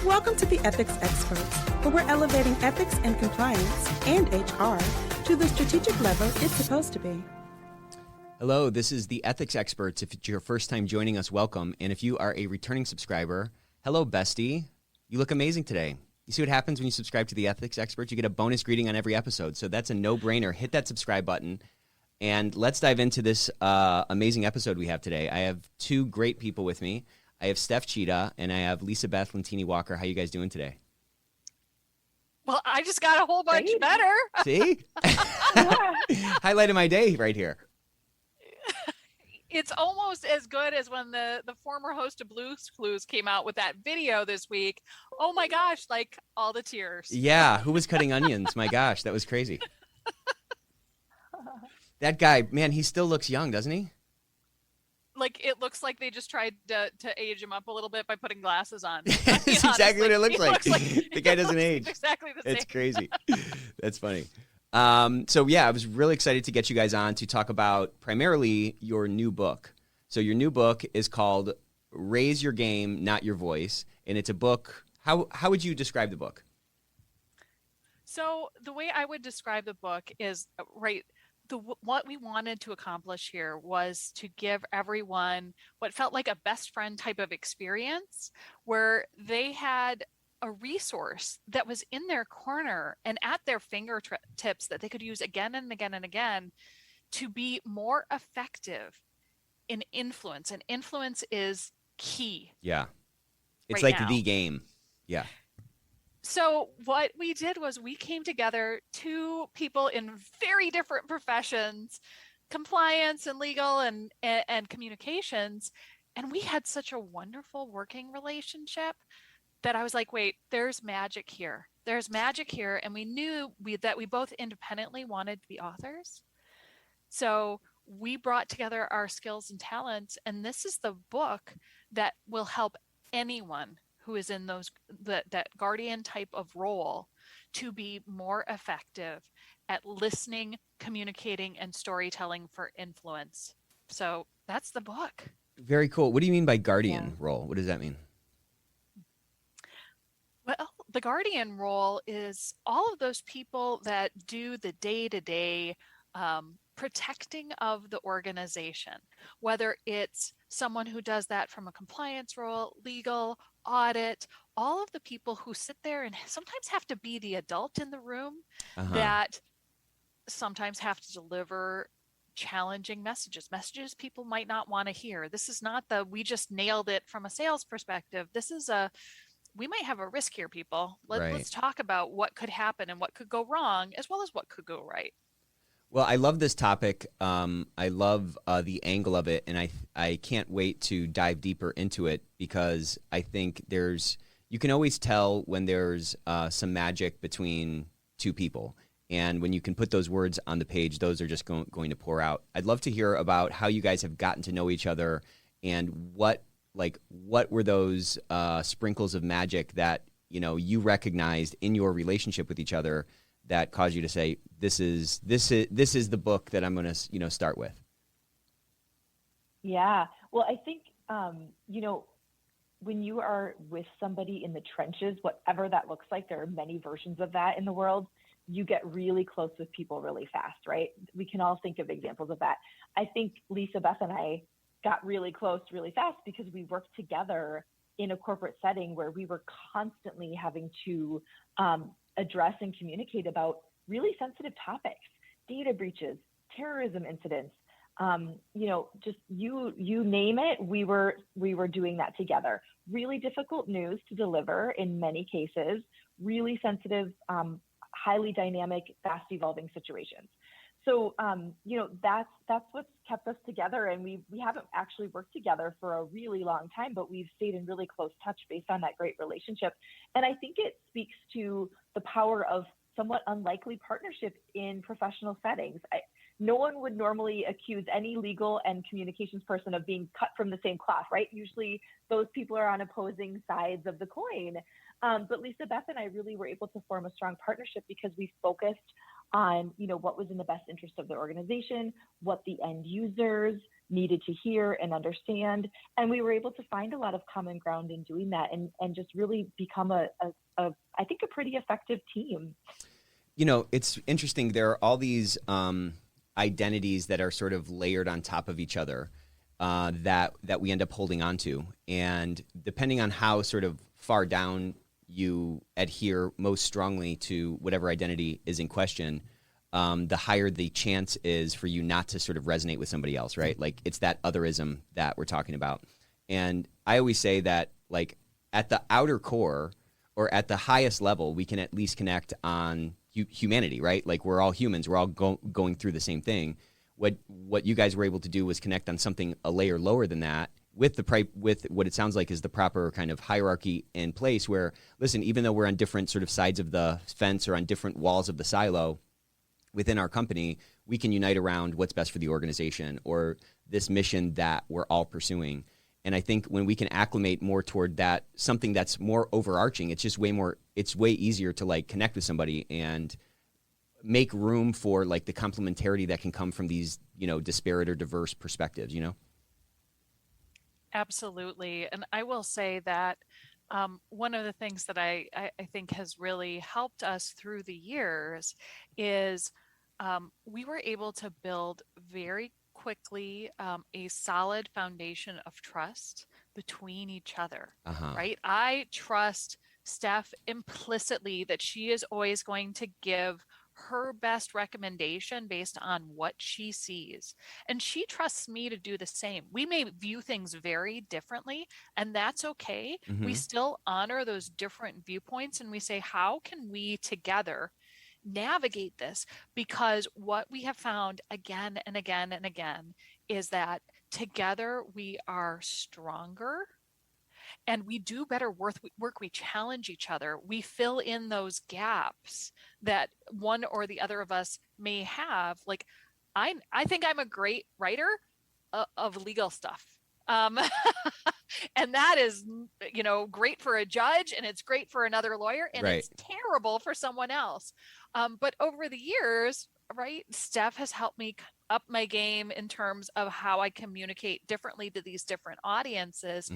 Welcome to the Ethics Experts, where we're elevating ethics and compliance and HR to the strategic level it's supposed to be. Hello, this is the Ethics Experts. If it's your first time joining us, welcome. And if you are a returning subscriber, hello, bestie. You look amazing today. You see what happens when you subscribe to the Ethics Experts? You get a bonus greeting on every episode. So that's a no-brainer. Hit that subscribe button. And let's dive into this amazing episode we have today. I have two great people with me. I have Stef Tschida and I have Lisa Beth Lentini Walker. How you guys doing today? Well, I just got a whole bunch better. See? Highlight of my day right here. It's almost as good as when the former host of Blue's Clues came out with that video this week. Oh my gosh, like all the tears. Yeah, who was cutting onions? My gosh, that was crazy. That guy, man, he still looks young, doesn't he? Like, it looks like they just tried to age him up a little bit by putting glasses on. That's exactly what it looks like. The guy doesn't age. Exactly the same. It's crazy. That's funny. So yeah, I was really excited to get you guys on to talk about primarily your new book. So your new book is called Raise Your Game, Not Your Voice. And it's a book. How would you describe the book? So the way I would describe the book is, what we wanted to accomplish here was to give everyone what felt like a best friend type of experience where they had a resource that was in their corner and at their fingertips that they could use again and again and again to be more effective in influence. And influence is key. Yeah. It's right like now. the game. Yeah. So what we did was we came together, two people in very different professions, compliance and legal and communications, and we had such a wonderful working relationship that I was like, wait, there's magic here. There's magic here. And we knew that we both independently wanted to be authors. So we brought together our skills and talents, and this is the book that will help anyone who is in that guardian type of role to be more effective at listening, communicating, and storytelling for influence. So that's the book. Very cool. What do you mean by guardian role? What does that mean? Well, the guardian role is all of those people that do the day-to-day protecting of the organization, whether it's someone who does that from a compliance role, legal, audit, all of the people who sit there and sometimes have to be the adult in the room that sometimes have to deliver challenging messages people might not want to hear. This is not we just nailed it from a sales perspective. This is we might have a risk here, people. Let's talk about what could happen and what could go wrong, as well as what could go right. Well, I love this topic. I love the angle of it, and I can't wait to dive deeper into it because I think you can always tell when there's some magic between two people. And when you can put those words on the page, those are just going to pour out. I'd love to hear about how you guys have gotten to know each other and what were those sprinkles of magic that, you recognized in your relationship with each other that caused you to say, this is the book that I'm going to, start with? Yeah. Well, I think, when you are with somebody in the trenches, whatever that looks like, there are many versions of that in the world. You get really close with people really fast, right? We can all think of examples of that. I think Lisa Beth and I got really close really fast because we worked together in a corporate setting where we were constantly having to address and communicate about really sensitive topics, data breaches, terrorism incidents, just you name it, we were doing that together. Really difficult news to deliver in many cases, really sensitive, highly dynamic, fast evolving situations. So, that's what's kept us together. And we haven't actually worked together for a really long time, but we've stayed in really close touch based on that great relationship. And I think it speaks to the power of somewhat unlikely partnership in professional settings. No one would normally accuse any legal and communications person of being cut from the same cloth, right? Usually those people are on opposing sides of the coin. But Lisa Beth and I really were able to form a strong partnership because we focused on, what was in the best interest of the organization, what the end users needed to hear and understand. And we were able to find a lot of common ground in doing that, and just really become I think a pretty effective team. It's interesting. There are all these identities that are sort of layered on top of each other that we end up holding on to. And depending on how sort of far down you adhere most strongly to whatever identity is in question, the higher the chance is for you not to sort of resonate with somebody else, right? Like it's that otherism that we're talking about. And I always say that like at the outer core or at the highest level, we can at least connect on humanity, right? Like we're all humans. We're all going through the same thing. What you guys were able to do was connect on something a layer lower than that with with what it sounds like is the proper kind of hierarchy in place where, listen, even though we're on different sort of sides of the fence or on different walls of the silo within our company, we can unite around what's best for the organization or this mission that we're all pursuing. And I think when we can acclimate more toward that, something that's more overarching, it's just it's way easier to like connect with somebody and make room for like the complementarity that can come from these, disparate or diverse perspectives, Absolutely. And I will say that one of the things that I think has really helped us through the years is we were able to build very quickly a solid foundation of trust between each other, right? I trust Stef implicitly that she is always going to give her best recommendation based on what she sees. And she trusts me to do the same. We may view things very differently, and that's okay. We still honor those different viewpoints, and we say, how can we together navigate this? Because what we have found again and again and again is that together we are stronger and we do better work. We challenge each other. We fill in those gaps that one or the other of us may have. Like I think I'm a great writer of legal stuff. And that is, great for a judge and it's great for another lawyer and right. It's terrible for someone else. But over the years, right, Stef has helped me up my game in terms of how I communicate differently to these different audiences.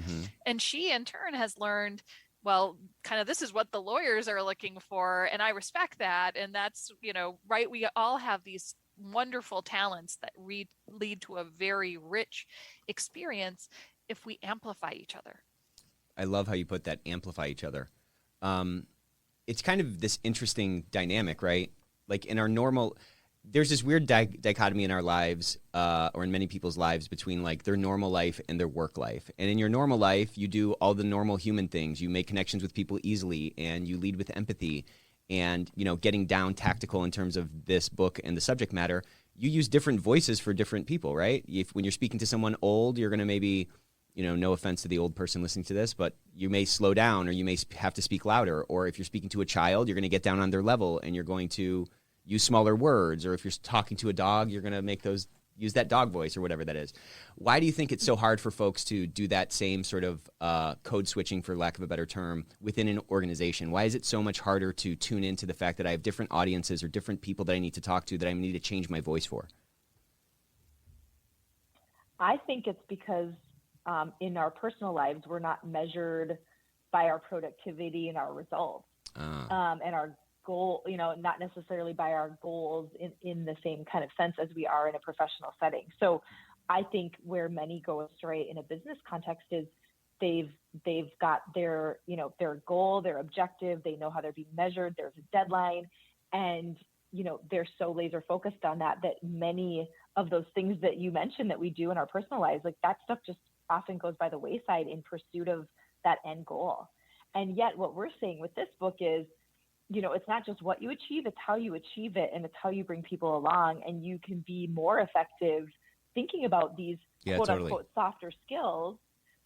And she in turn has learned, well, kind of this is what the lawyers are looking for. And I respect that. And that's, right. We all have these wonderful talents that lead to a very rich experience if we amplify each other. I love how you put that, amplify each other. It's kind of this interesting dynamic, right? Like in our normal, there's this weird dichotomy in our lives, or in many people's lives, between like their normal life and their work life. And in your normal life, you do all the normal human things. You make connections with people easily, and you lead with empathy. And getting down tactical in terms of this book and the subject matter, you use different voices for different people, right? When you're speaking to someone old, you're going to maybe, no offense to the old person listening to this, but you may slow down or you may have to speak louder. Or if you're speaking to a child, you're going to get down on their level and you're going to use smaller words. Or if you're talking to a dog, you're going to use that dog voice or whatever that is. Why do you think it's so hard for folks to do that same sort of code switching, for lack of a better term, within an organization? Why is it so much harder to tune into the fact that I have different audiences or different people that I need to talk to that I need to change my voice for? I think it's because in our personal lives, we're not measured by our productivity and our results and our goal, not necessarily by our goals in the same kind of sense as we are in a professional setting. So I think where many go astray in a business context is they've got their goal, their objective, they know how they're being measured, there's a deadline, and they're so laser focused on that many of those things that you mentioned that we do in our personal lives, like that stuff just often goes by the wayside in pursuit of that end goal. And yet what we're saying with this book is, it's not just what you achieve, it's how you achieve it, and it's how you bring people along, and you can be more effective thinking about these quote unquote softer skills,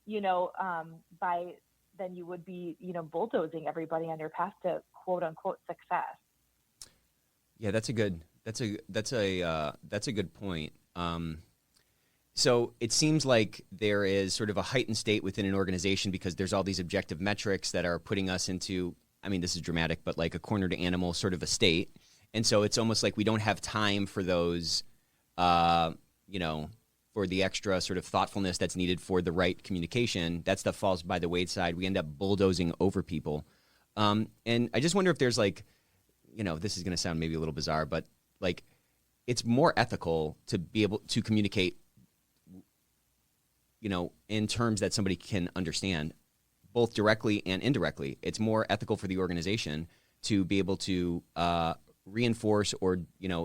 than you would be, bulldozing everybody on your path to quote unquote success. Yeah, that's a good point. So it seems like there is sort of a heightened state within an organization because there's all these objective metrics that are putting us into, I mean, this is dramatic, but like a cornered animal sort of a state. And so it's almost like we don't have time for those, for the extra sort of thoughtfulness that's needed for the right communication, that stuff falls by the wayside. We end up bulldozing over people. And I just wonder if there's like, this is going to sound maybe a little bizarre, but like it's more ethical to be able to communicate, in terms that somebody can understand, both directly and indirectly. It's more ethical for the organization to be able to reinforce or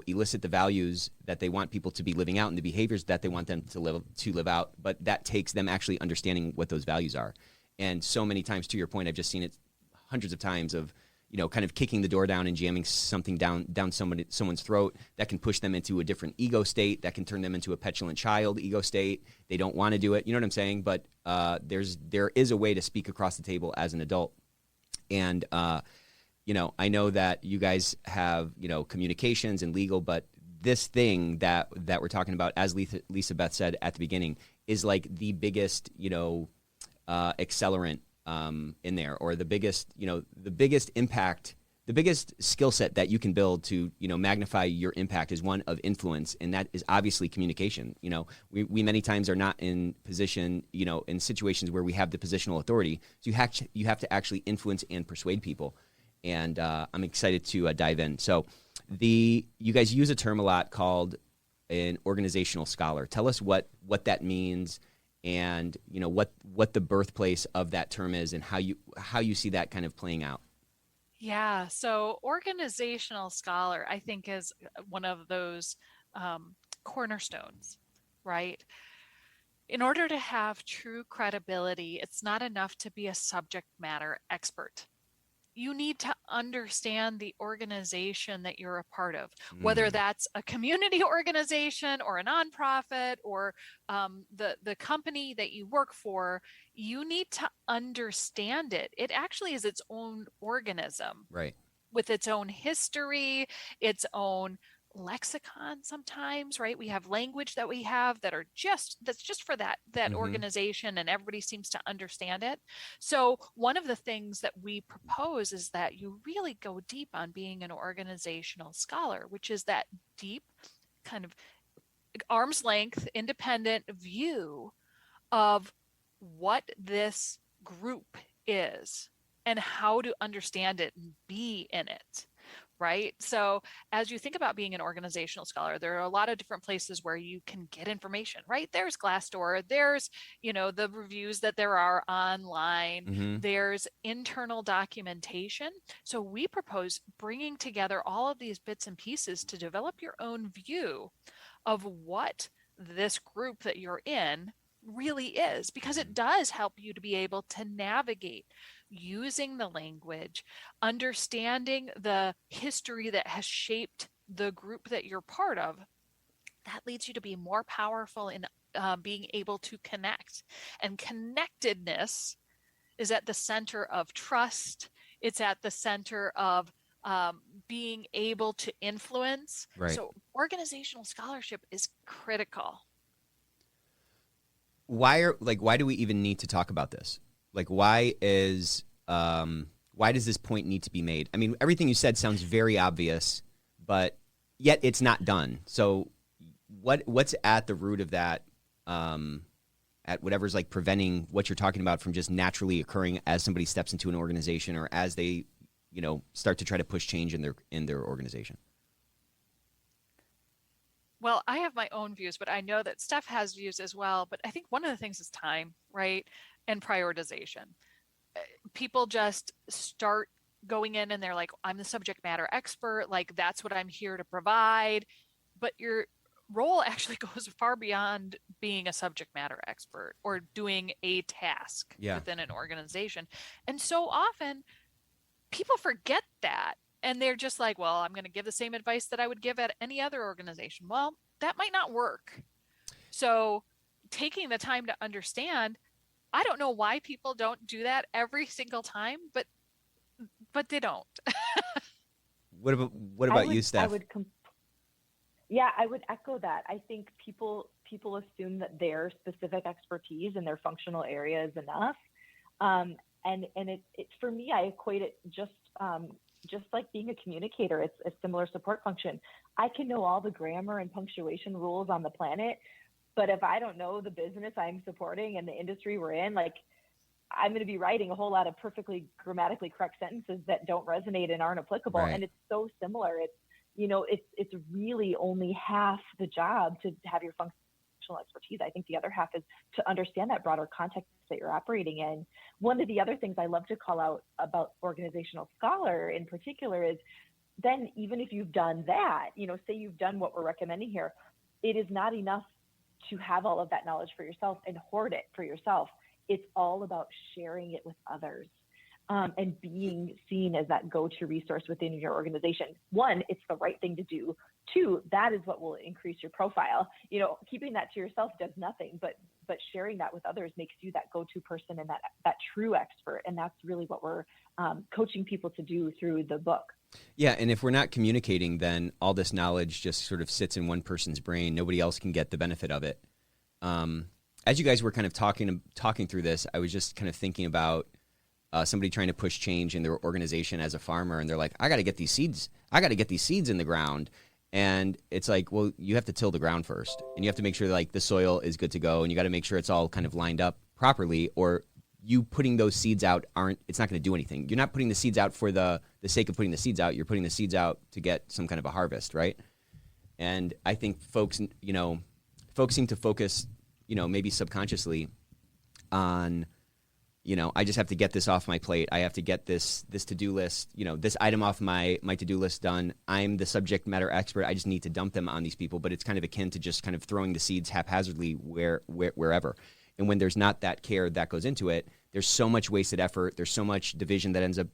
elicit the values that they want people to be living out and the behaviors that they want them to live out. But that takes them actually understanding what those values are. And so many times, to your point, I've just seen it hundreds of times of kind of kicking the door down and jamming something down someone's throat that can push them into a different ego state, that can turn them into a petulant child ego state. They don't want to do it. You know what I'm saying? But there is a way to speak across the table as an adult. And I know that you guys have, communications and legal, but this thing that we're talking about, as Lisa Beth said at the beginning, is like the biggest, accelerant in there, or the biggest impact, the biggest skill set that you can build to, magnify your impact is one of influence. And that is obviously communication. We many times are not in position, in situations where we have the positional authority. So you have to actually influence and persuade people. And I'm excited to dive in. So you guys use a term a lot called an organizational scholar. Tell us what that means, and what the birthplace of that term is, and how you see that kind of playing out. Yeah, so organizational scholar, I think, is one of those cornerstones, right? In order to have true credibility, it's not enough to be a subject matter expert. You need to understand the organization that you're a part of, whether that's a community organization or a nonprofit or the company that you work for. You need to understand it. It actually is its own organism, right, with its own history, its own lexicon sometimes, right? We have language that we have that's just for that organization, and everybody seems to understand it. So one of the things that we propose is that you really go deep on being an organizational scholar, which is that deep kind of arm's length independent view of what this group is and how to understand it and be in it. Right. So as you think about being an organizational scholar, there are a lot of different places where you can get information, right? There's Glassdoor, there's, the reviews that there are online, there's internal documentation. So we propose bringing together all of these bits and pieces to develop your own view of what this group that you're in really is, because it does help you to be able to navigate using the language, understanding the history that has shaped the group that you're part of. That leads you to be more powerful in being able to connect. And connectedness is at the center of trust. It's at the center of being able to influence. Right. So organizational scholarship is critical. Why do we even need to talk about this? Like, why does this point need to be made? I mean, everything you said sounds very obvious, but yet it's not done. So what's at the root of that, at whatever's like preventing what you're talking about from just naturally occurring as somebody steps into an organization, or as they, start to try to push change in their organization? Well, I have my own views, but I know that Stef has views as well. But I think one of the things is time, right? And prioritization. People just start going in and they're like, I'm the subject matter expert. Like, that's what I'm here to provide. But your role actually goes far beyond being a subject matter expert or doing a task within an organization. And so often people forget that. And they're just like, well, I'm going to give the same advice that I would give at any other organization. Well, that might not work. So taking the time to understand, I don't know why people don't do that every single time, but they don't. What about you, Stef? I would echo that. I think people assume that their specific expertise in their functional area is enough. And it for me, I equate it just like being a communicator. It's a similar support function. I can know all the grammar and punctuation rules on the planet, But if I don't know the business I'm supporting and the industry we're in, like, I'm going to be writing a whole lot of perfectly grammatically correct sentences that don't resonate and aren't applicable. Right. And it's so similar. It's really only half the job to have your functional expertise. I think the other half is to understand that broader context that you're operating in. One of the other things I love to call out about organizational scholar in particular is then even if you've done that, say you've done what we're recommending here, it is not enough to have all of that knowledge for yourself and hoard it for yourself. It's all about sharing it with others, and being seen as that go-to resource within your organization. One, it's the right thing to do. Two, that is what will increase your profile. Keeping that to yourself does nothing, but sharing that with others makes you that go-to person and that true expert. And that's really what we're coaching people to do through the book. Yeah, and if we're not communicating, then all this knowledge just sort of sits in one person's brain. Nobody else can get the benefit of it. As you guys were kind of talking through this, I was just kind of thinking about somebody trying to push change in their organization as a farmer, and they're like, I got to get these seeds in the ground. And it's like, well, you have to till the ground first, and you have to make sure like the soil is good to go, and you got to make sure it's all kind of lined up properly, or you putting those seeds out it's not going to do anything. You're not putting the seeds out for the sake of putting the seeds out. You're putting the seeds out to get some kind of a harvest, right? And I think folks seem to focus, maybe subconsciously on, I just have to get this off my plate. I have to get this to-do list, this item off my to-do list done. I'm the subject matter expert. I just need to dump them on these people. But it's kind of akin to just kind of throwing the seeds haphazardly wherever. And when there's not that care that goes into it, there's so much wasted effort. There's so much division that ends up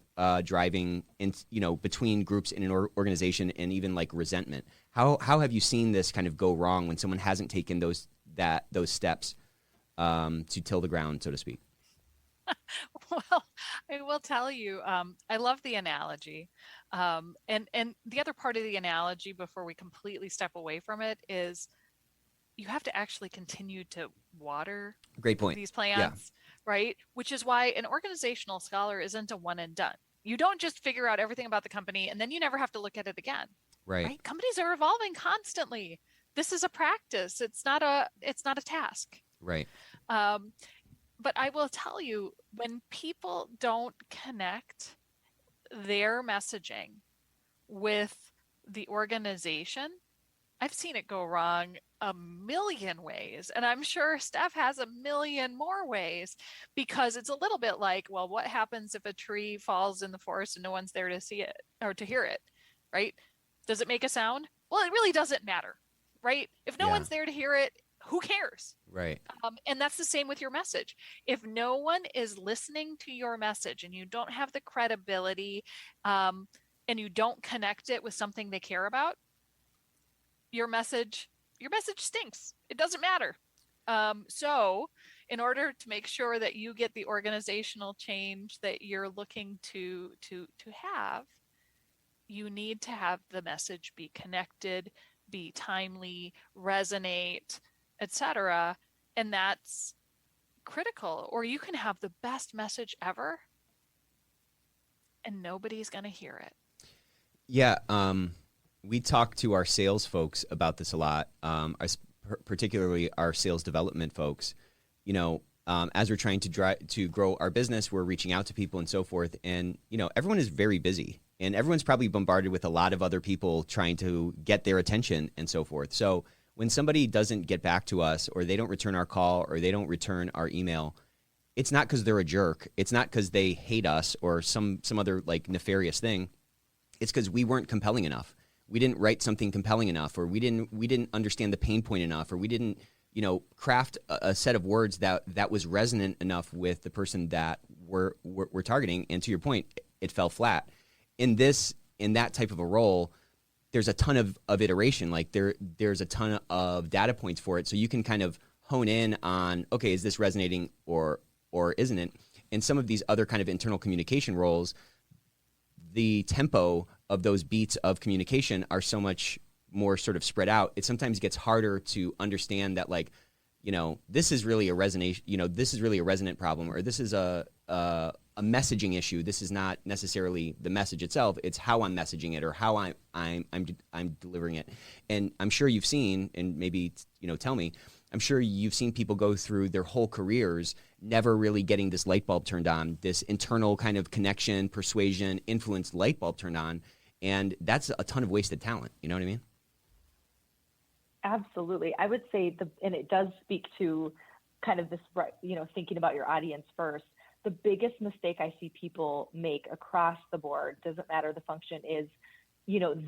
driving in, between groups in an organization, and even like resentment. How have you seen this kind of go wrong when someone hasn't taken those steps to till the ground, so to speak? Well, I will tell you, I love the analogy. And the other part of the analogy before we completely step away from it is you have to actually continue to water Great point. these plants, right? Which is why an organizational scholar isn't a one and done. You don't just figure out everything about the company and then you never have to look at it again. Right? Companies are evolving constantly. This is a practice. It's not a task. Right. But I will tell you, when people don't connect their messaging with the organization, I've seen it go wrong a million ways. And I'm sure Stef has a million more ways, because it's a little bit like, well, what happens if a tree falls in the forest and no one's there to see it or to hear it, right? Does it make a sound? Well, it really doesn't matter, right? If no one's there to hear it, who cares? Right. And that's the same with your message. If no one is listening to your message and you don't have the credibility, and you don't connect it with something they care about, your message stinks. It doesn't matter. So in order to make sure that you get the organizational change that you're looking to have, you need to have the message be connected, be timely, resonate, etc. And that's critical. Or you can have the best message ever and nobody's going to hear it. Yeah. We talk to our sales folks about this a lot, particularly our sales development folks. As we're trying to grow our business, we're reaching out to people and so forth. And, everyone is very busy, and everyone's probably bombarded with a lot of other people trying to get their attention and so forth. So when somebody doesn't get back to us, or they don't return our call, or they don't return our email, it's not because they're a jerk. It's not because they hate us or some other like nefarious thing. It's because we weren't compelling enough. We didn't write something compelling enough, or we didn't understand the pain point enough, or we didn't, craft a set of words that was resonant enough with the person that we're targeting. And to your point, it fell flat. In that type of a role, there's a ton of iteration. Like there's a ton of data points for it, so you can kind of hone in on, okay, is this resonating or isn't it? In some of these other kind of internal communication roles, the tempo of those beats of communication are so much more sort of spread out. It sometimes gets harder to understand that, like, this is really a resonant problem, or this is a messaging issue. This is not necessarily the message itself. It's how I'm messaging it, or how I'm delivering it. And I'm sure you've seen, and maybe tell me, I'm sure you've seen people go through their whole careers never really getting this light bulb turned on, this internal kind of connection, persuasion, influence light bulb turned on. And that's a ton of wasted talent. You know what I mean? Absolutely. I would say and it does speak to kind of this, thinking about your audience first. The biggest mistake I see people make across the board, doesn't matter the function, is,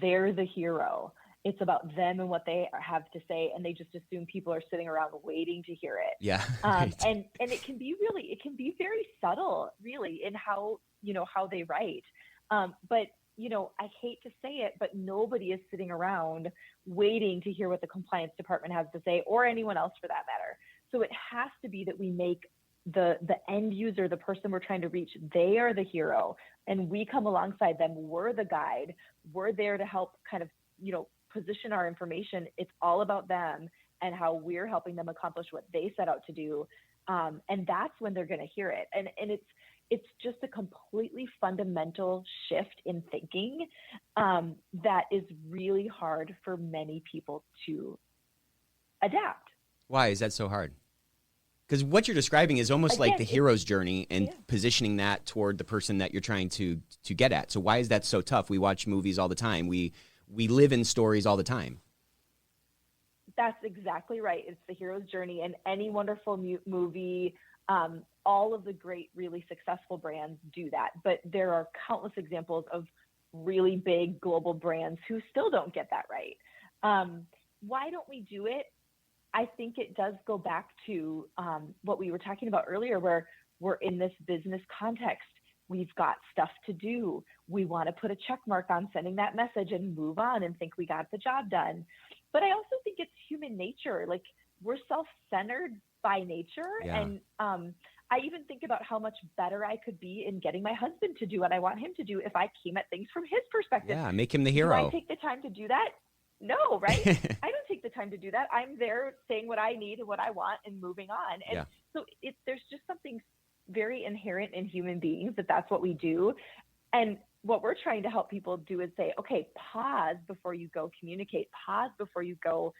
they're the hero. It's about them and what they have to say, and they just assume people are sitting around waiting to hear it. Yeah. Right. And it can be very subtle, really, in how they write. But I hate to say it, but nobody is sitting around waiting to hear what the compliance department has to say, or anyone else for that matter. So it has to be that we make the end user, the person we're trying to reach, they are the hero, and we come alongside them. We're the guide. We're there to help kind of, position our information. It's all about them and how we're helping them accomplish what they set out to do. And that's when they're going to hear it. And it's just a completely fundamental shift in thinking that is really hard for many people to adapt. Why is that so hard? Because what you're describing is almost like the hero's journey and positioning that toward the person that you're trying to get at. So why is that so tough? We watch movies all the time. We live in stories all the time. That's exactly right. It's the hero's journey, and any wonderful movie, all of the great, really successful brands do that. But there are countless examples of really big global brands who still don't get that right. Why don't we do it? I think it does go back to what we were talking about earlier, where we're in this business context. We've got stuff to do. We want to put a check mark on sending that message and move on and think we got the job done. But I also think it's human nature. Like, we're self-centered by nature. Yeah. And I even think about how much better I could be in getting my husband to do what I want him to do if I came at things from his perspective. Yeah, make him the hero. Do I take the time to do that? No, right? I don't take the time to do that. I'm there saying what I need and what I want and moving on. And so there's just something very inherent in human beings that's what we do. And what we're trying to help people do is say, okay, pause before you go communicate, pause before you go,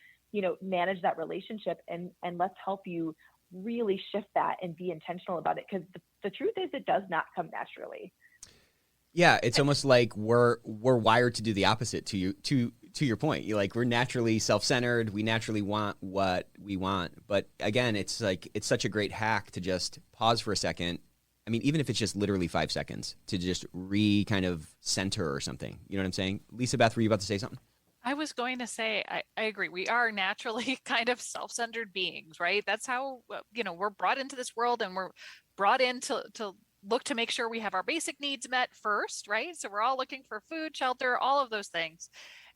manage that relationship, and let's help you really shift that and be intentional about it. Because the truth is, it does not come naturally. Yeah, it's almost like we're wired to do the opposite to your point. We're naturally self-centered. We naturally want what we want. But again, it's such a great hack to just pause for a second. I mean, even if it's just literally 5 seconds to just kind of center or something. You know what I'm saying? Lisa Beth, were you about to say something? I was going to say, I agree. We are naturally kind of self-centered beings, right? That's how, we're brought into this world, and we're brought in to look to make sure we have our basic needs met first, right? So we're all looking for food, shelter, all of those things.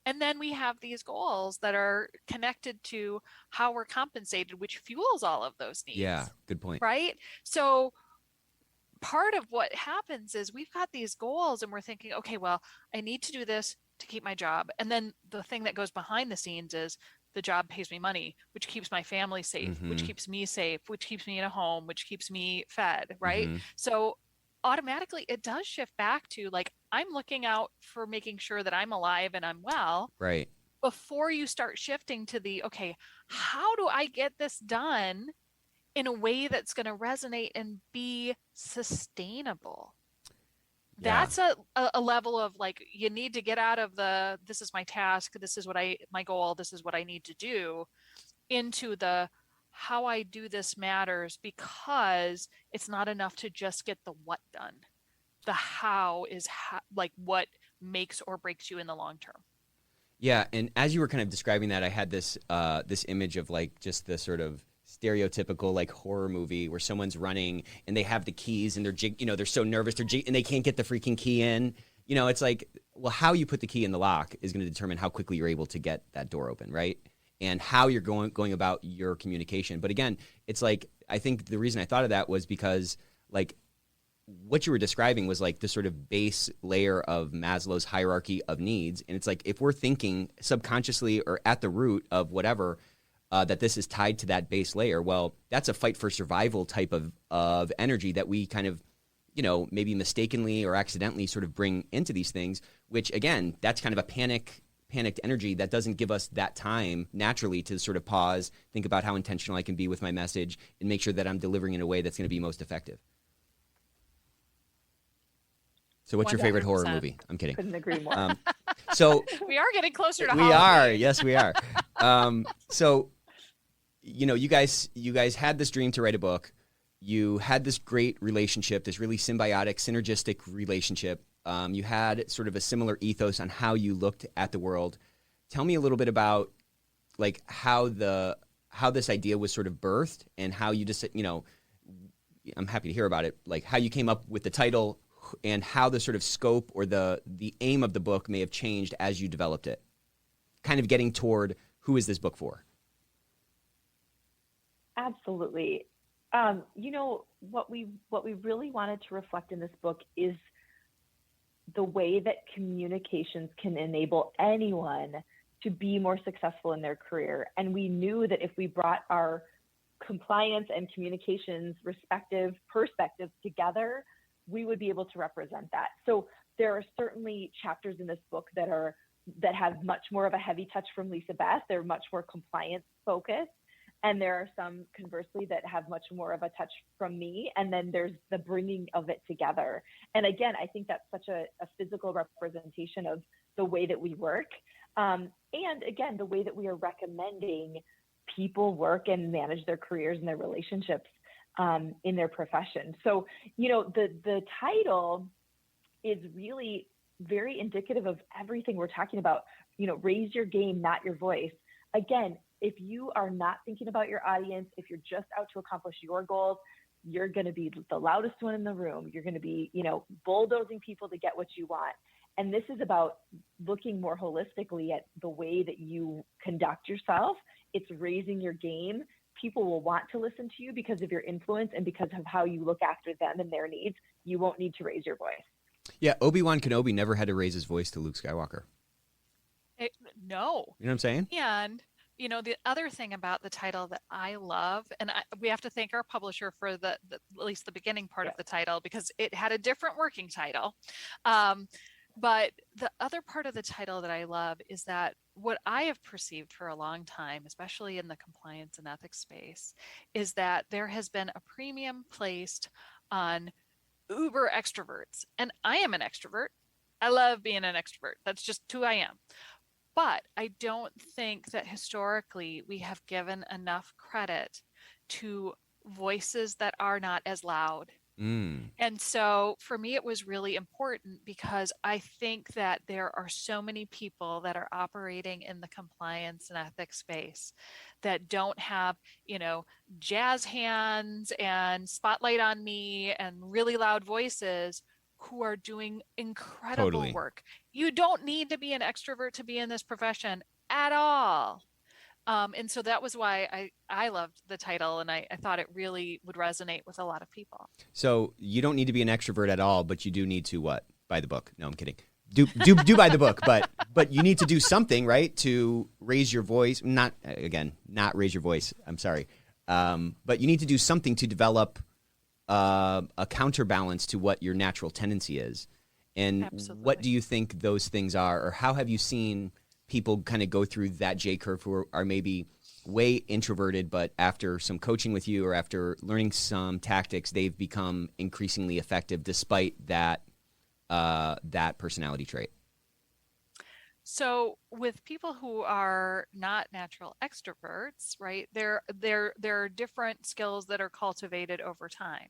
And then we have these goals that are connected to how we're compensated, which fuels all of those needs. Yeah, good point. Right? So part of what happens is we've got these goals and we're thinking, okay, well, I need to do this to keep my job. And then the thing that goes behind the scenes is the job pays me money, which keeps my family safe, which keeps me safe, which keeps me in a home, which keeps me fed, right? So automatically it does shift back to I'm looking out for making sure that I'm alive and I'm well. Right. Before you start shifting to okay, how do I get this done in a way that's going to resonate and be sustainable? Yeah. That's a level of you need to get out of this is my task, this is my goal, this is what I need to do, into the how I do this matters, because it's not enough to just get the what done. The how is what makes or breaks you in the long term. Yeah, and as you were kind of describing that, I had this image of just the sort of stereotypical horror movie where someone's running and they have the keys and they're so nervous and they can't get the freaking key in. It's how you put the key in the lock is going to determine how quickly you're able to get that door open, right? And how you're going about your communication. But again, it's I think the reason I thought of that was because what you were describing was the sort of base layer of Maslow's hierarchy of needs. And it's if we're thinking subconsciously or at the root of whatever, that this is tied to that base layer, well, that's a fight for survival type of energy that we kind of, maybe mistakenly or accidentally sort of bring into these things, which again, that's kind of a panic panicked energy that doesn't give us that time naturally to sort of pause, think about how intentional I can be with my message, and make sure that I'm delivering in a way that's going to be most effective. So what's your favorite horror 100%. movie? I'm kidding. Couldn't agree more. So We are getting closer to we Halloween. are. Yes, we are. So, you guys had this dream to write a book. You had this great relationship, this really symbiotic, synergistic relationship. You had sort of a similar ethos on how you looked at the world. Tell me a little bit about like how this idea was sort of birthed and how you just, I'm happy to hear about it, like how you came up with the title and how the sort of scope or the aim of the book may have changed as you developed it. Kind of getting toward who is this book for? Absolutely. What we really wanted to reflect in this book is the way that communications can enable anyone to be more successful in their career. And we knew that if we brought our compliance and communications respective perspectives together, we would be able to represent that. So there are certainly chapters in this book that have much more of a heavy touch from Lisa Beth. They're much more compliance focused. And there are some, conversely, that have much more of a touch from me. And then there's the bringing of it together. And again, I think that's such a physical representation of the way that we work. And again, the way that we are recommending people work and manage their careers and their relationships in their profession. So, the title is really very indicative of everything we're talking about. Raise your game, not your voice. Again, if you are not thinking about your audience, if you're just out to accomplish your goals, you're going to be the loudest one in the room. You're going to be, bulldozing people to get what you want. And this is about looking more holistically at the way that you conduct yourself. It's raising your game. People will want to listen to you because of your influence and because of how you look after them and their needs. You won't need to raise your voice. Yeah, Obi-Wan Kenobi never had to raise his voice to Luke Skywalker. No. You know what I'm saying? And, the other thing about the title that I love, and we have to thank our publisher for at least the beginning part of the title, because it had a different working title. But the other part of the title that I love is that what I have perceived for a long time, especially in the compliance and ethics space, is that there has been a premium placed on uber extroverts. And I am an extrovert. I love being an extrovert. That's just who I am. But I don't think that historically we have given enough credit to voices that are not as loud. And so for me, it was really important because I think that there are so many people that are operating in the compliance and ethics space that don't have, jazz hands and spotlight on me and really loud voices, who are doing incredible work. You don't need to be an extrovert to be in this profession at all. And so that was why I loved the title, and I thought it really would resonate with a lot of people. So you don't need to be an extrovert at all, but you do need to what? Buy the book. No, I'm kidding. Do buy the book, but you need to do something, right, to raise your voice. Not raise your voice. I'm sorry. But you need to do something to develop a counterbalance to what your natural tendency is. And Absolutely. What do you think those things are, or how have you seen people kind of go through that J curve who are maybe way introverted, but after some coaching with you or after learning some tactics, they've become increasingly effective despite that personality trait? So with people who are not natural extroverts, right, there are different skills that are cultivated over time,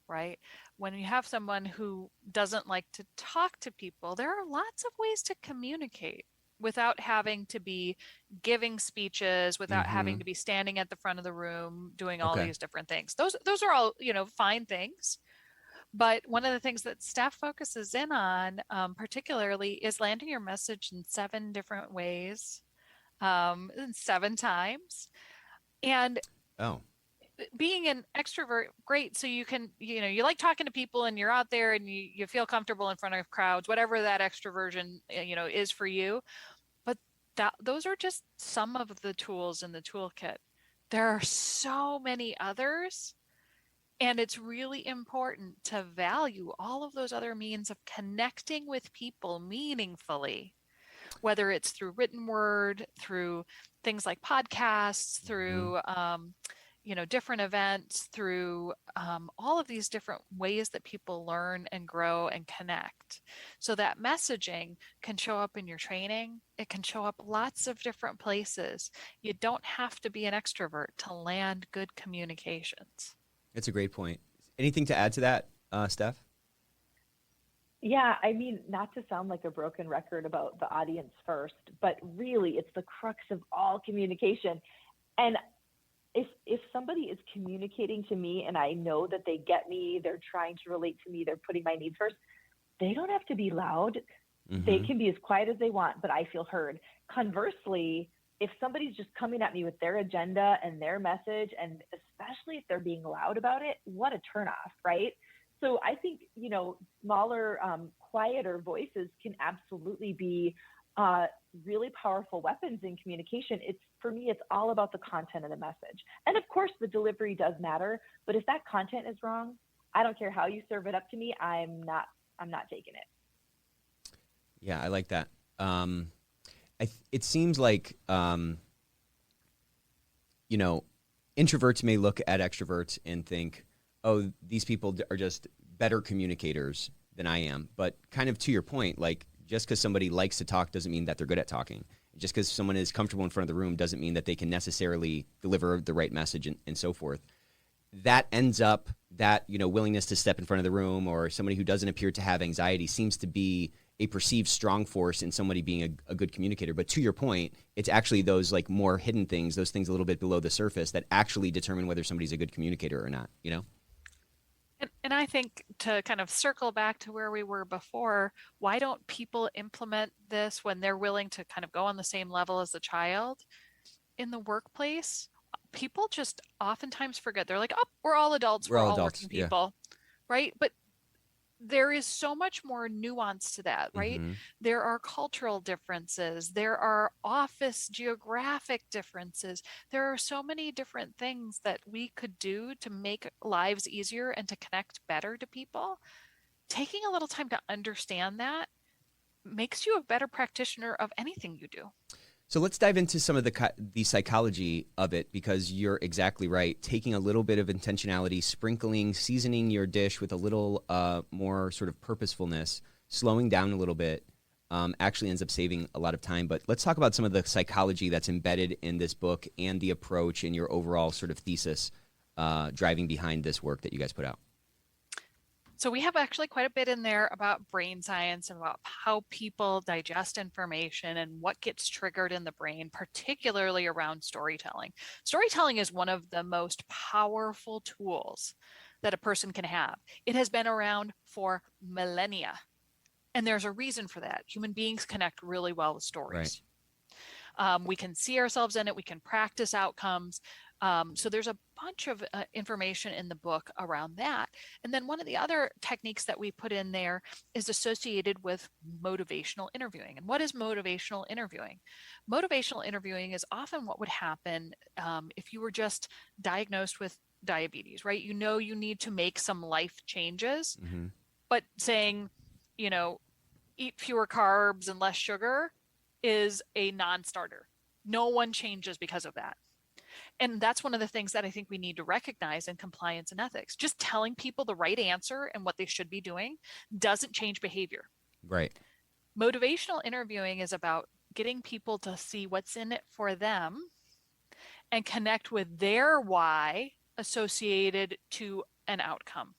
right? When you have someone who doesn't like to talk to people, there are lots of ways to communicate without having to be giving speeches, without having to be standing at the front of the room doing all these different things. Those are all, fine things. But one of the things that Stef focuses in on particularly is landing your message in 7 different ways, 7 times. And being an extrovert, great. So you can, you like talking to people and you're out there and you feel comfortable in front of crowds, whatever that extroversion, is for you. But those are just some of the tools in the toolkit. There are so many others. And it's really important to value all of those other means of connecting with people meaningfully, whether it's through written word, through things like podcasts, through different events, through all of these different ways that people learn and grow and connect. So that messaging can show up in your training. It can show up lots of different places. You don't have to be an extrovert to land good communications. It's a great point. Anything to add to that, Stef? Yeah, I mean, not to sound like a broken record about the audience first, but really it's the crux of all communication. And if somebody is communicating to me and I know that they get me, they're trying to relate to me, they're putting my needs first, they don't have to be loud. They can be as quiet as they want, but I feel heard. Conversely, if somebody's just coming at me with their agenda and their message, and especially if they're being loud about it, what a turnoff, right? So I think, smaller, quieter voices can absolutely be really powerful weapons in communication. For me, it's all about the content of the message. And of course, the delivery does matter, but if that content is wrong, I don't care how you serve it up to me, I'm not taking it. Yeah, I like that. It seems like, introverts may look at extroverts and think, oh, these people are just better communicators than I am. But kind of to your point, like just because somebody likes to talk doesn't mean that they're good at talking. Just because someone is comfortable in front of the room doesn't mean that they can necessarily deliver the right message and so forth. That ends up that, willingness to step in front of the room, or somebody who doesn't appear to have anxiety seems to be a perceived strong force in somebody being a good communicator. But to your point, it's actually those like more hidden things, those things a little bit below the surface that actually determine whether somebody's a good communicator or not, And I think to kind of circle back to where we were before, why don't people implement this when they're willing to kind of go on the same level as the child? In the workplace, people just oftentimes forget. They're like, oh, we're all adults. We're all adults, working people, right? But there is so much more nuance to that, right? There are cultural differences. There are office geographic differences. There are so many different things that we could do to make lives easier and to connect better to people. Taking a little time to understand that makes you a better practitioner of anything you do. So let's dive into some of the psychology of it, because you're exactly right. Taking a little bit of intentionality, sprinkling, seasoning your dish with a little more sort of purposefulness, slowing down a little bit, actually ends up saving a lot of time. But let's talk about some of the psychology that's embedded in this book and the approach and your overall sort of thesis driving behind this work that you guys put out. So we have actually quite a bit in there about brain science and about how people digest information and what gets triggered in the brain, particularly around storytelling. Storytelling is one of the most powerful tools that a person can have. It has been around for millennia, and there's a reason for that. Human beings connect really well with stories. Right. We can see ourselves in it. We can practice outcomes. So there's a bunch of information in the book around that. And then one of the other techniques that we put in there is associated with motivational interviewing. And what is motivational interviewing? Motivational interviewing is often what would happen if you were just diagnosed with diabetes, right? You need to make some life changes, but saying, eat fewer carbs and less sugar is a non-starter. No one changes because of that. And that's one of the things that I think we need to recognize in compliance and ethics. Just telling people the right answer and what they should be doing doesn't change behavior. Right. Motivational interviewing is about getting people to see what's in it for them and connect with their why associated to an outcome.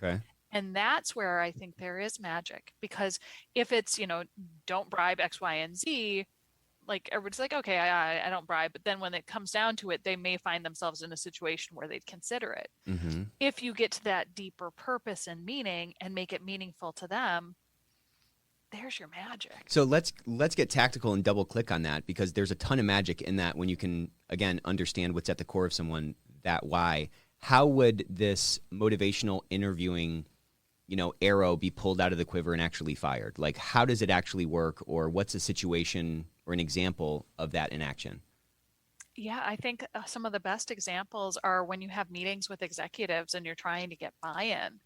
Okay. And that's where I think there is magic, because if it's, don't bribe X, Y, and Z, like everybody's like, okay, I don't bribe. But then when it comes down to it, they may find themselves in a situation where they'd consider it. If you get to that deeper purpose and meaning and make it meaningful to them, there's your magic. So let's get tactical and double click on that, because there's a ton of magic in that when you can, again, understand what's at the core of someone, that why. How would this motivational interviewing arrow be pulled out of the quiver and actually fired? Like, how does it actually work, or what's a situation or an example of that in action? Yeah, I think some of the best examples are when you have meetings with executives and you're trying to get buy-in,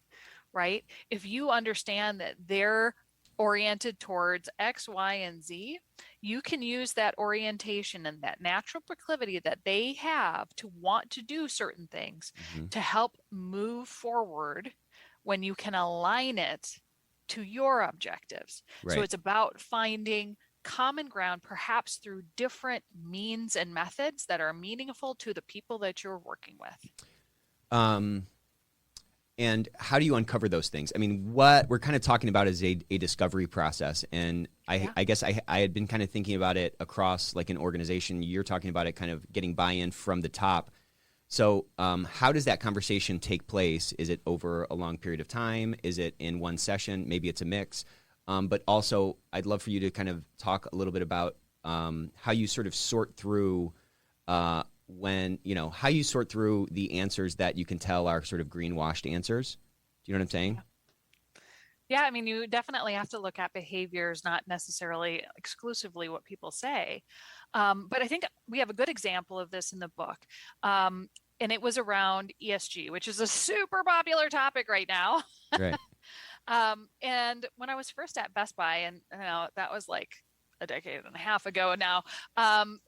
right? If you understand that their oriented towards X, Y, and Z, you can use that orientation and that natural proclivity that they have to want to do certain things to help move forward when you can align it to your objectives. So Right. it's about finding common ground, perhaps through different means and methods that are meaningful to the people that you're working with. And how do you uncover those things? I mean, what we're kind of talking about is a discovery process. And I guess I had been kind of thinking about it across like an organization. You're talking about it kind of getting buy-in from the top. So how does that conversation take place? Is it over a long period of time? Is it in one session? Maybe it's a mix. But also, I'd love for you to kind of talk a little bit about how you sort of sort through how you sort through the answers that you can tell are sort of greenwashed answers. Do you know what I'm saying? Yeah, I mean, you definitely have to look at behaviors, not necessarily exclusively what people say. But I think we have a good example of this in the book. And it was around ESG, which is a super popular topic right now. Right. And when I was first at Best Buy, and that was like a decade and a half ago now,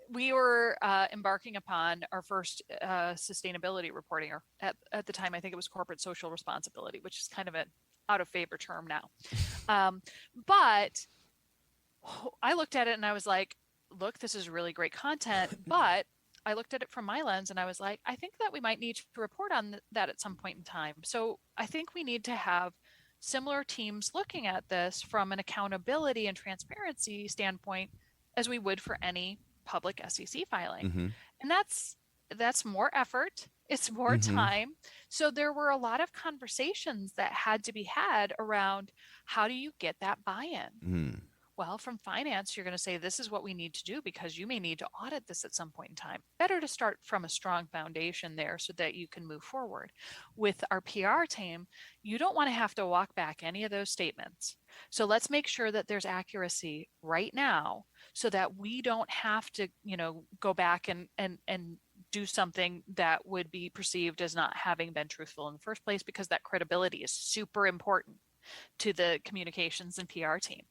we were embarking upon our first sustainability reporting, or at the time, I think it was corporate social responsibility, which is kind of an out of favor term now. But I looked at it and I was like, look, this is really great content, but I looked at it from my lens and I was like, I think that we might need to report on that at some point in time. So I think we need to have similar teams looking at this from an accountability and transparency standpoint as we would for any public SEC filing. And that's more effort. It's more time. So there were a lot of conversations that had to be had around how do you get that buy-in? Well, from finance, you're going to say, this is what we need to do because you may need to audit this at some point in time. Better to start from a strong foundation there so that you can move forward. With our PR team, you don't want to have to walk back any of those statements. So let's make sure that there's accuracy right now so that we don't have to, go back and do something that would be perceived as not having been truthful in the first place, because that credibility is super important to the communications and PR team.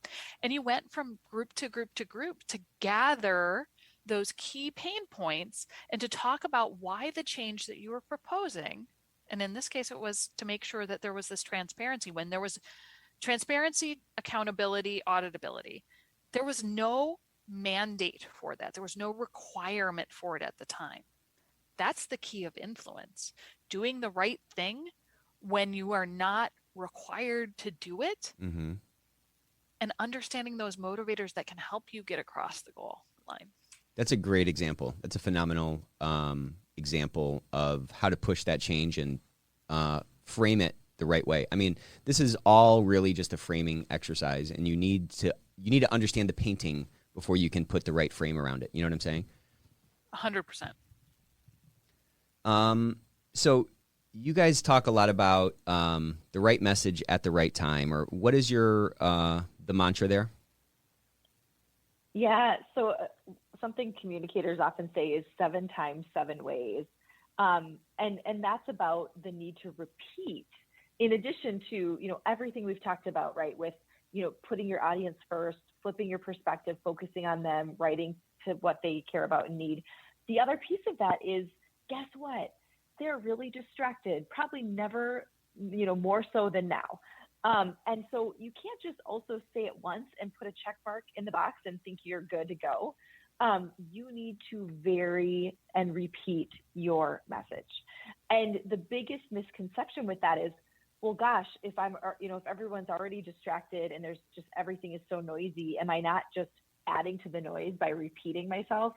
And you went from group to group to group to gather those key pain points and to talk about why the change that you were proposing. And in this case, it was to make sure that there was this transparency. When there was transparency, accountability, auditability, there was no mandate for that. There was no requirement for it at the time. That's the key of influence. Doing the right thing when you are not required to do it, and understanding those motivators that can help you get across the goal line. That's a great example. That's a phenomenal example of how to push that change and frame it the right way. I mean, this is all really just a framing exercise, and you need to understand the painting before you can put the right frame around it. You know what I'm saying? 100%. So you guys talk a lot about the right message at the right time, or what is your the mantra there? Yeah, so something communicators often say is 7 times 7 ways. And that's about the need to repeat in addition to, everything we've talked about, right? With, putting your audience first, flipping your perspective, focusing on them, writing to what they care about and need. The other piece of that is, guess what? They're really distracted, probably never, more so than now. And so you can't just also say it once and put a check mark in the box and think you're good to go. You need to vary and repeat your message. And the biggest misconception with that is, well, gosh, if everyone's already distracted and there's just everything is so noisy, am I not just adding to the noise by repeating myself?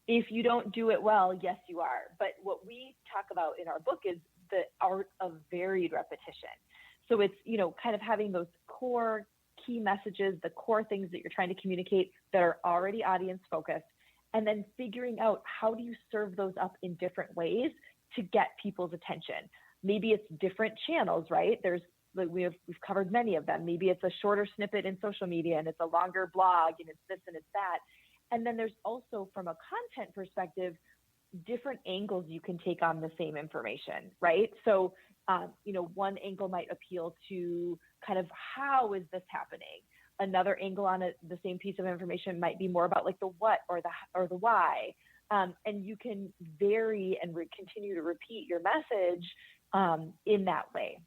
If you don't do it well, yes, you are. But what we talk about in our book is the art of varied repetition. So it's, kind of having those core key messages, the core things that you're trying to communicate that are already audience focused, and then figuring out how do you serve those up in different ways to get people's attention. Maybe it's different channels, right? We've covered many of them. Maybe it's a shorter snippet in social media and it's a longer blog and it's this and it's that. And then there's also, from a content perspective, different angles you can take on the same information, right? So, one angle might appeal to kind of how is this happening? Another angle on it, the same piece of information might be more about like the what or the why. And you can vary and continue to repeat your message in that way.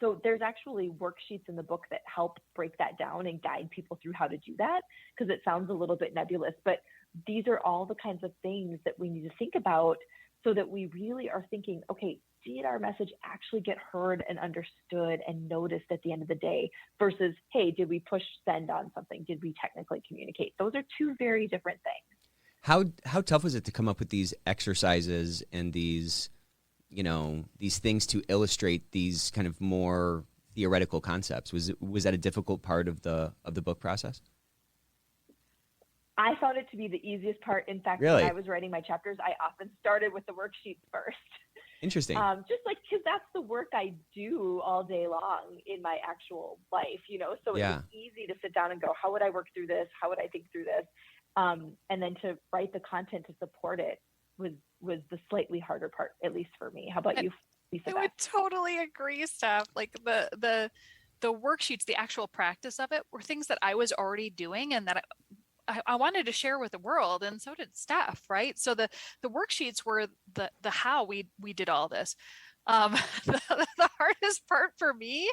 So there's actually worksheets in the book that help break that down and guide people through how to do that, because it sounds a little bit nebulous, but these are all the kinds of things that we need to think about so that we really are thinking, okay, did our message actually get heard and understood and noticed at the end of the day versus, hey, did we push send on something? Did we technically communicate? Those are two very different things. How tough was it to come up with these exercises and these things to illustrate these kind of more theoretical concepts? Was that a difficult part of the book process? I found it to be the easiest part. In fact, Really? when I was writing my chapters, I often started with the worksheets first. Interesting. Just like, because that's the work I do all day long in my actual life, so Yeah. It's easy to sit down and go, how would I work through this? How would I think through this? And then to write the content to support it was the slightly harder part, at least for me. How about you, Lisa I Beth? would totally agree, Steph. Like the worksheets, the actual practice of it were things that I was already doing and that I wanted to share with the world, and so did Steph, right? So the worksheets were the how we did all this. The hardest part for me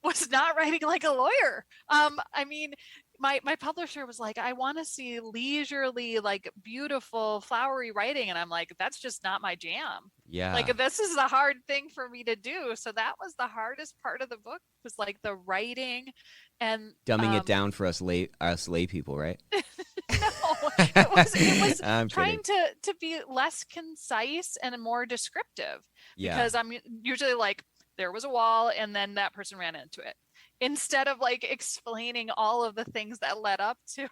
was not writing like a lawyer. I mean, my publisher was like, I want to see leisurely, like beautiful, flowery writing. And I'm like, that's just not my jam. Yeah. Like, this is the hard thing for me to do. So that was the hardest part of the book, was like the writing and dumbing it down for us lay people, right? No, it was I'm trying kidding. to be less concise and more descriptive. Yeah. Because I'm usually like, there was a wall and then that person ran into it, instead of like explaining all of the things that led up to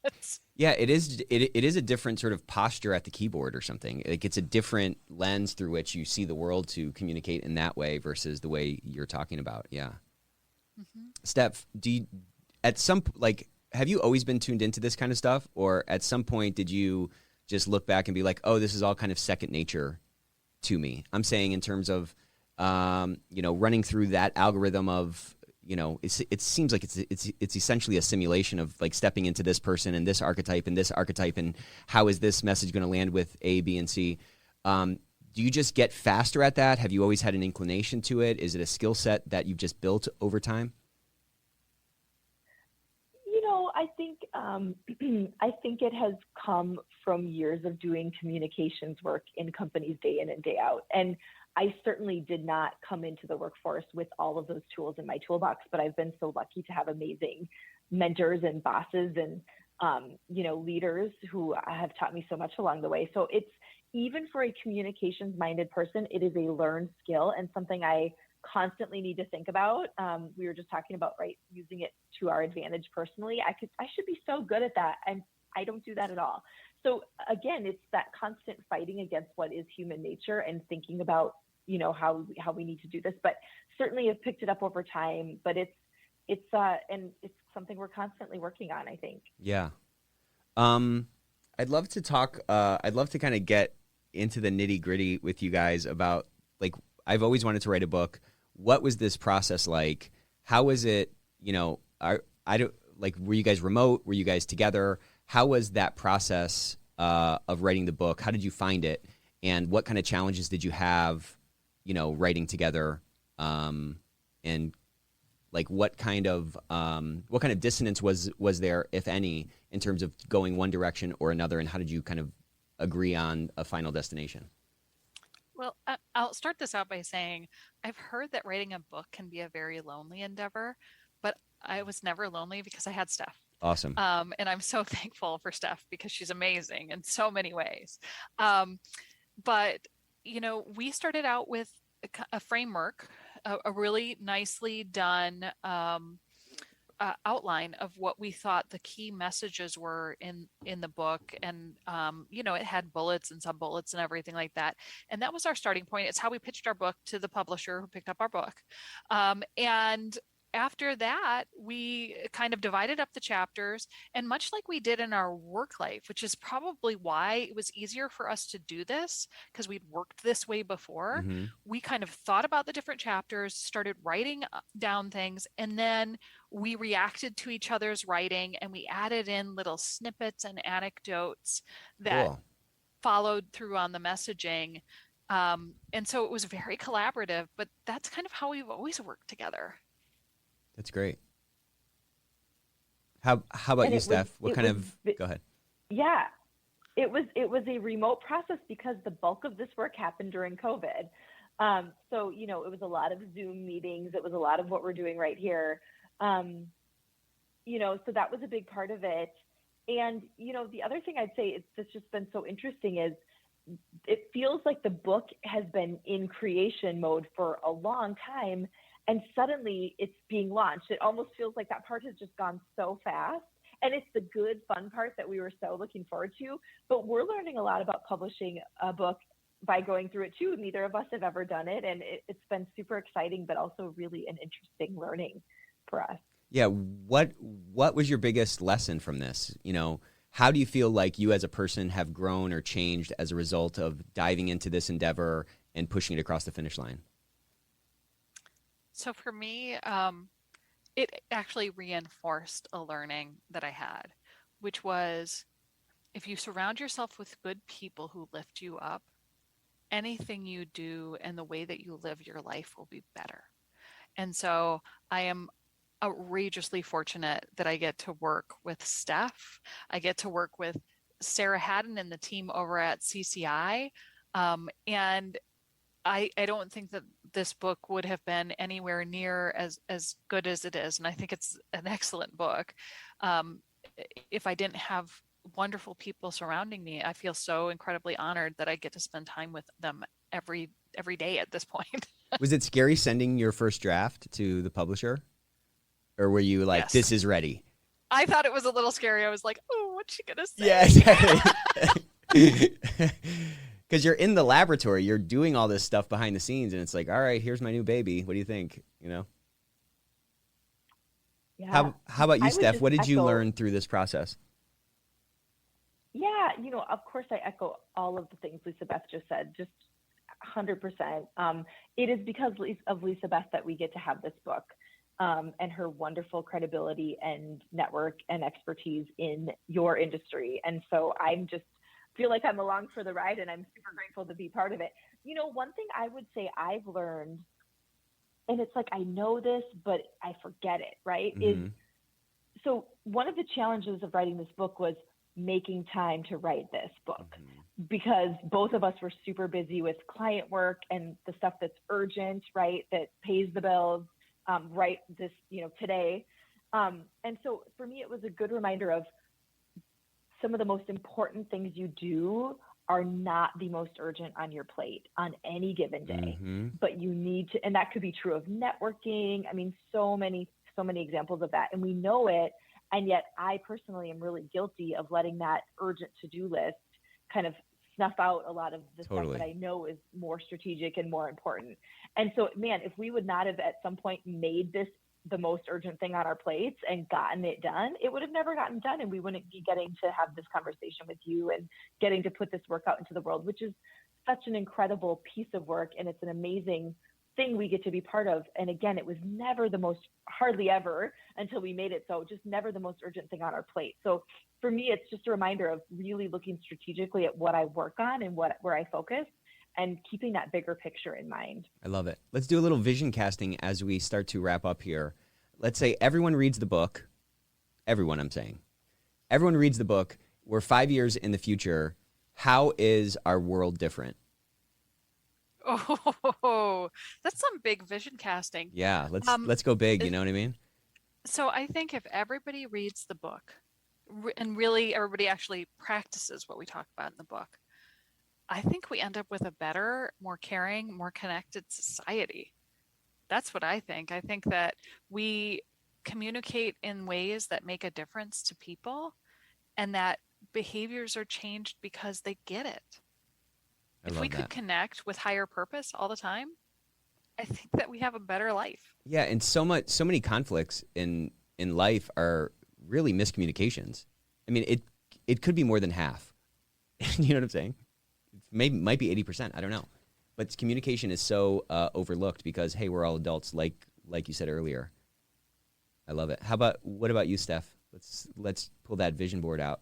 it. Yeah, it is a different sort of posture at the keyboard or something. Like, it's a different lens through which you see the world to communicate in that way versus the way you're talking about. Yeah. Mm-hmm. Steph, have you always been tuned into this kind of stuff, or at some point did you just look back and be like, oh, this is all kind of second nature to me? I'm saying in terms of, running through that algorithm of, it seems like it's essentially a simulation of like stepping into this person and this archetype and how is this message going to land with A, B, and C. Do you just get faster at that? Have you always had an inclination to it? Is it a skill set that you've just built over time? I think it has come from years of doing communications work in companies day in and day out. And I certainly did not come into the workforce with all of those tools in my toolbox, but I've been so lucky to have amazing mentors and bosses and, leaders who have taught me so much along the way. So it's, even for a communications minded person, it is a learned skill and something I constantly need to think about. We were just talking about, right, using it to our advantage personally. I should be so good at that. And I don't do that at all. So again, it's that constant fighting against what is human nature and thinking about, how we need to do this, but certainly have picked it up over time, but it's something we're constantly working on, I think. Yeah. I'd love to talk, I'd love to kind of get into the nitty gritty with you guys about, like, I've always wanted to write a book. What was this process like? How was it, were you guys remote? Were you guys together? How was that process of writing the book? How did you find it? And what kind of challenges did you have, writing together? And like, what kind of dissonance was there, if any, in terms of going one direction or another? And how did you kind of agree on a final destination? Well, I'll start this out by saying I've heard that writing a book can be a very lonely endeavor, but I was never lonely because I had Steph. Awesome. And I'm so thankful for Steph because she's amazing in so many ways. But, we started out with a framework, a really nicely done outline of what we thought the key messages were in the book. And, it had bullets and sub-bullets and everything like that. And that was our starting point. It's how we pitched our book to the publisher who picked up our book. And after that, we kind of divided up the chapters, and much like we did in our work life, which is probably why it was easier for us to do this because we'd worked this way before, Mm-hmm. we kind of thought about the different chapters, started writing down things, and then we reacted to each other's writing and we added in little snippets and anecdotes that Cool. followed through on the messaging. And so it was very collaborative, but that's kind of how we've always worked together. That's great. How about And you, it was- Stef? What it kind was of? vi- Go ahead. Yeah, it was a remote process because the bulk of this work happened during COVID. So it was a lot of Zoom meetings. It was a lot of what we're doing right here. So that was a big part of it. And the other thing I'd say that's just been so interesting is it feels like the book has been in creation mode for a long time, and suddenly it's being launched. It almost feels like that part has just gone so fast. And it's the good, fun part that we were so looking forward to. But we're learning a lot about publishing a book by going through it too. Neither of us have ever done it. And it's been super exciting, but also really an interesting learning for us. Yeah. What was your biggest lesson from this? How do you feel like you as a person have grown or changed as a result of diving into this endeavor and pushing it across the finish line? So for me, it actually reinforced a learning that I had, which was if you surround yourself with good people who lift you up, anything you do and the way that you live your life will be better. And so I am outrageously fortunate that I get to work with Stef. I get to work with Sarah Haddon and the team over at CCI. And I don't think that this book would have been anywhere near as good as it is. And I think it's an excellent book. If I didn't have wonderful people surrounding me, I feel so incredibly honored that I get to spend time with them every day at this point. Was it scary sending your first draft to the publisher? Or were you like, Yes. this is ready? I thought it was a little scary. I was like, oh, what's she going to say? Yeah, exactly. Because you're in the laboratory, you're doing all this stuff behind the scenes, and it's like, all right, here's my new baby. What do you think? Yeah. How about you, I would Stef? just What did you echo- learn through this process? Yeah, of course I echo all of the things Lisa Beth just said, just 100%. It is because of Lisa Beth that we get to have this book, and her wonderful credibility and network and expertise in your industry. And so I'm just feel like I'm along for the ride, and I'm super grateful to be part of it. One thing I would say I've learned, and it's like I know this, but I forget it, right? Mhm. So one of the challenges of writing this book was making time to write this book, because both of us were super busy with client work and the stuff that's urgent, right? That pays the bills, right? This, today. And so for me, it was a good reminder of some of the most important things you do are not the most urgent on your plate on any given day, but you need to, and that could be true of networking. I mean, so many examples of that. And we know it. And yet I personally am really guilty of letting that urgent to-do list kind of snuff out a lot of the stuff that I know is more strategic and more important. And so, man, if we would not have at some point made this the most urgent thing on our plates and gotten it done, it would have never gotten done. And we wouldn't be getting to have this conversation with you and getting to put this work out into the world, which is such an incredible piece of work. And it's an amazing thing we get to be part of. And again, it was never the most, hardly ever until we made it so, just never the most urgent thing on our plate. So for me, it's just a reminder of really looking strategically at what I work on and where I focus, and keeping that bigger picture in mind. I love it. Let's do a little vision casting as we start to wrap up here. Let's say everyone reads the book. Everyone, I'm saying. Everyone reads the book. We're 5 years in the future. How is our world different? Oh, that's some big vision casting. Yeah, let's go big, you know what I mean? So I think if everybody reads the book and really everybody actually practices what we talk about in the book, I think we end up with a better, more caring, more connected society. That's what I think. I think that we communicate in ways that make a difference to people, and that behaviors are changed because they get it. If we could connect with higher purpose all the time, I think that we have a better life. Yeah, and so many conflicts in life are really miscommunications. I mean, it could be more than half. You know what I'm saying? Maybe might be 80%. I don't know, but communication is so overlooked because hey, we're all adults, like you said earlier. I love it. What about you, Steph? Let's pull that vision board out.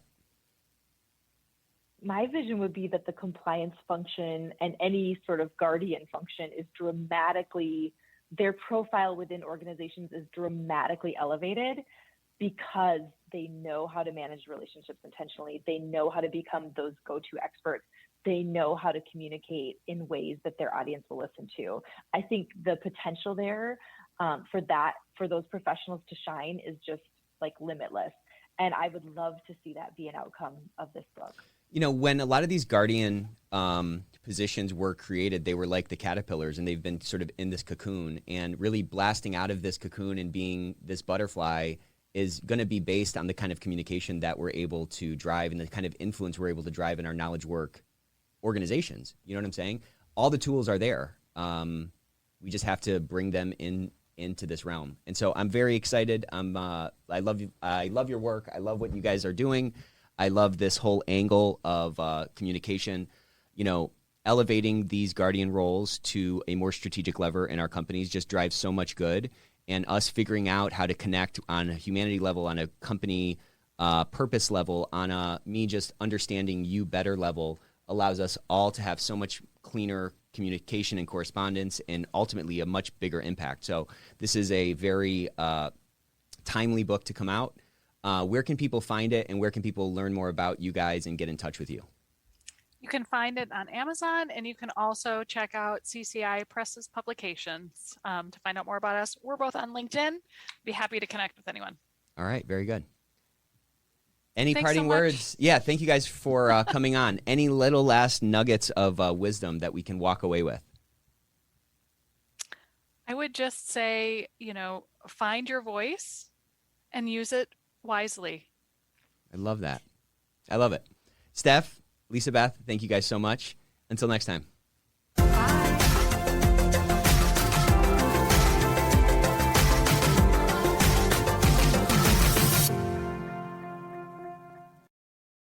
My vision would be that the compliance function and any sort of guardian function is dramatically, their profile within organizations is dramatically elevated because they know how to manage relationships intentionally. They know how to become those go-to experts. They know how to communicate in ways that their audience will listen to. I think the potential there for those professionals to shine is just like limitless. And I would love to see that be an outcome of this book. You know, when a lot of these guardian positions were created, they were like the caterpillars, and they've been sort of in this cocoon, and really blasting out of this cocoon and being this butterfly is going to be based on the kind of communication that we're able to drive and the kind of influence we're able to drive in our knowledge work organizations. You know what I'm saying? All the tools are there. We just have to bring them into this realm. And so I'm very excited. I love you. I love your work. I love what you guys are doing. I love this whole angle of communication, you know, elevating these guardian roles to a more strategic lever in our companies just drives so much good. And us figuring out how to connect on a humanity level, on a company purpose level, on a me just understanding you better level allows us all to have so much cleaner communication and correspondence and ultimately a much bigger impact. So this is a very timely book to come out. Where can people find it, and where can people learn more about you guys and get in touch with you? You can find it on Amazon, and you can also check out CCI Press's publications to find out more about us. We're both on LinkedIn. Be happy to connect with anyone. All right, very good. Any Thanks parting so much. words? Yeah, thank you guys for coming on. Any little last nuggets of wisdom that we can walk away with? I would just say, find your voice and use it wisely. I love that. I love it. Steph, Lisa Beth, thank you guys so much. Until next time.